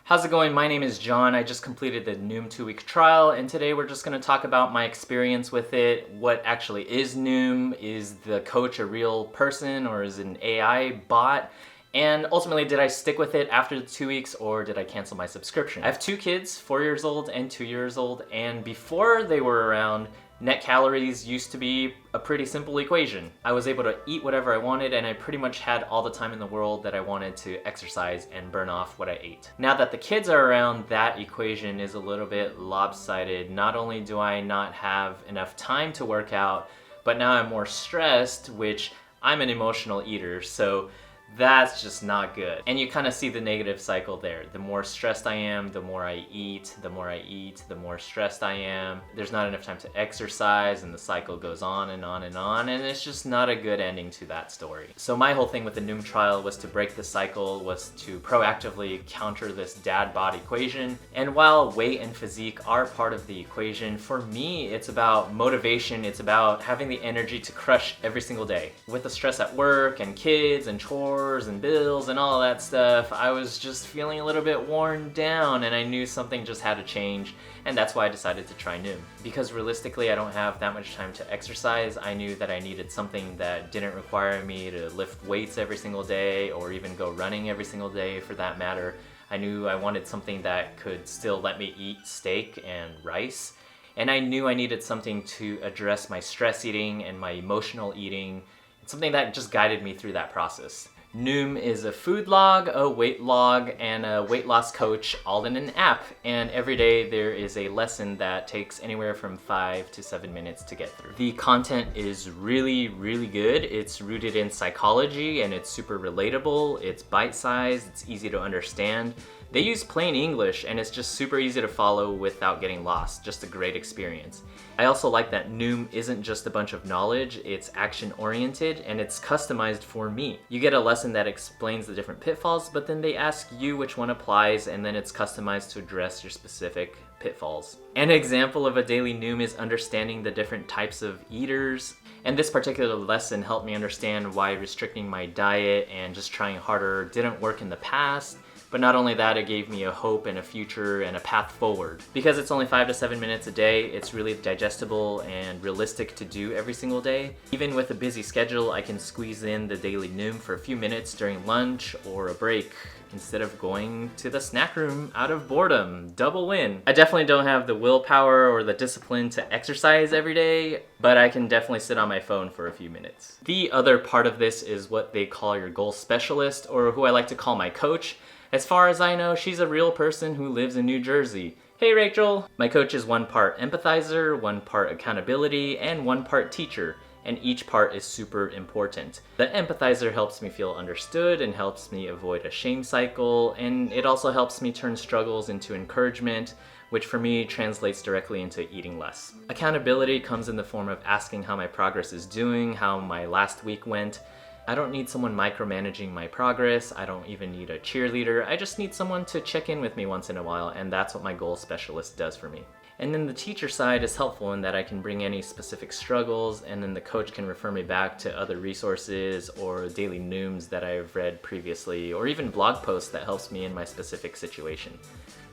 How's it going? My name is John. I just completed the Noom 2-week trial, and today we're just going to talk about my experience with it. What actually is Noom? Is the coach a real person or is it an AI bot? And ultimately, did I stick with it after the 2 weeks or did I cancel my subscription? I have two kids, 4 years old and 2 years old, and before they were around, net calories used to be a pretty simple equation. I was able to eat whatever I wanted and I pretty much had all the time in the world that I wanted to exercise and burn off what I ate. Now that the kids are around, that equation is a little bit lopsided. Not only do I not have enough time to work out, but now I'm more stressed, which I'm an emotional eater, so that's just not good. And you kind of see the negative cycle there. The more stressed I am, the more I eat. The more I eat, the more stressed I am. There's not enough time to exercise and the cycle goes on and on and on, and it's just not a good ending to that story. So my whole thing with the Noom trial was to break the cycle, was to proactively counter this dad bod equation. And while weight and physique are part of the equation, for me it's about motivation. It's about having the energy to crush every single day. With the stress at work and kids and chores and bills and all that stuff, I was just feeling a little bit worn down and I knew something just had to change, and that's why I decided to try Noom. Because realistically I don't have that much time to exercise, I knew that I needed something that didn't require me to lift weights every single day or even go running every single day for that matter. I knew I wanted something that could still let me eat steak and rice, and I knew I needed something to address my stress eating and my emotional eating, something that just guided me through that process. Noom is a food log, a weight log, and a weight loss coach all in an app. And every day there is a lesson that takes anywhere from 5 to 7 minutes to get through. The content is really, really good. It's rooted in psychology and it's super relatable. It's bite-sized, it's easy to understand. They use plain English and it's just super easy to follow without getting lost. Just a great experience. I also like that Noom isn't just a bunch of knowledge, it's action oriented and it's customized for me. You get a lesson that explains the different pitfalls, but then they ask you which one applies and then it's customized to address your specific pitfalls. An example of a daily Noom is understanding the different types of eaters. And this particular lesson helped me understand why restricting my diet and just trying harder didn't work in the past. But not only that, it gave me a hope and a future and a path forward. Because it's only 5 to 7 minutes a day, it's really digestible and realistic to do every single day. Even with a busy schedule, I can squeeze in the daily Noom for a few minutes during lunch or a break instead of going to the snack room out of boredom. Double win. I definitely don't have the willpower or the discipline to exercise every day, but I can definitely sit on my phone for a few minutes. The other part of this is what they call your goal specialist, or who I like to call my coach. As far as I know, she's a real person who lives in New Jersey. Hey Rachel! My coach is one part empathizer, one part accountability, and one part teacher, and each part is super important. The empathizer helps me feel understood and helps me avoid a shame cycle, and it also helps me turn struggles into encouragement, which for me translates directly into eating less. Accountability comes in the form of asking how my progress is doing, how my last week went. I don't need someone micromanaging my progress. I don't even need a cheerleader. I just need someone to check in with me once in a while, and that's what my goal specialist does for me. And then the teacher side is helpful in that I can bring any specific struggles, and then the coach can refer me back to other resources or daily Nooms that I've read previously, or even blog posts that helps me in my specific situation.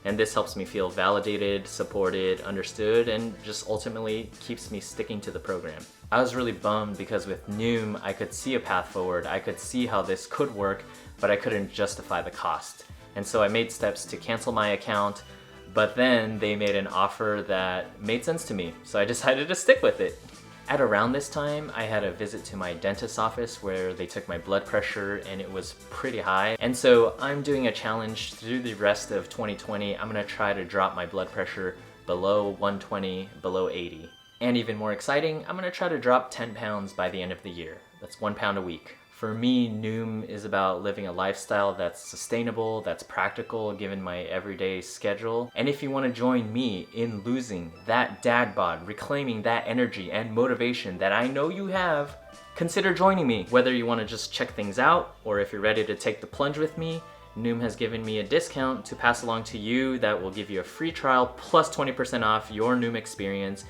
And this helps me feel validated, supported, understood, and just ultimately keeps me sticking to the program. I was really bummed because with Noom, I could see a path forward. I could see how this could work, but I couldn't justify the cost. And so I made steps to cancel my account, but then they made an offer that made sense to me, so I decided to stick with it. At around this time, I had a visit to my dentist's office where they took my blood pressure and it was pretty high. And so I'm doing a challenge through the rest of 2020. I'm gonna try to drop my blood pressure below 120, below 80. And even more exciting, I'm gonna try to drop 10 pounds by the end of the year. That's 1 pound a week. For me, Noom is about living a lifestyle that's sustainable, that's practical given my everyday schedule. And if you want to join me in losing that dad bod, reclaiming that energy and motivation that I know you have, consider joining me. Whether you want to just check things out or if you're ready to take the plunge with me, Noom has given me a discount to pass along to you that will give you a free trial plus 20% off your Noom experience,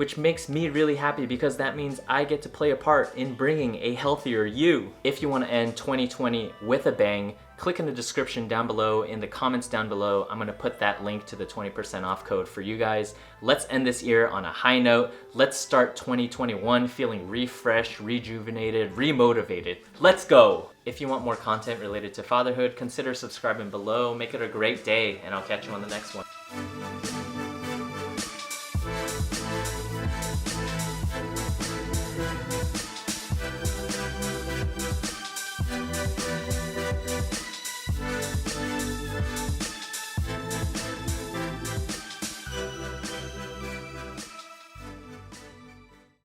which makes me really happy because that means I get to play a part in bringing a healthier you. If you want to end 2020 with a bang, click in the description down below, in the comments down below. I'm gonna put that link to the 20% off code for you guys. Let's end this year on a high note. Let's start 2021 feeling refreshed, rejuvenated, remotivated. Let's go! If you want more content related to fatherhood, consider subscribing below. Make it a great day, and I'll catch you on the next one.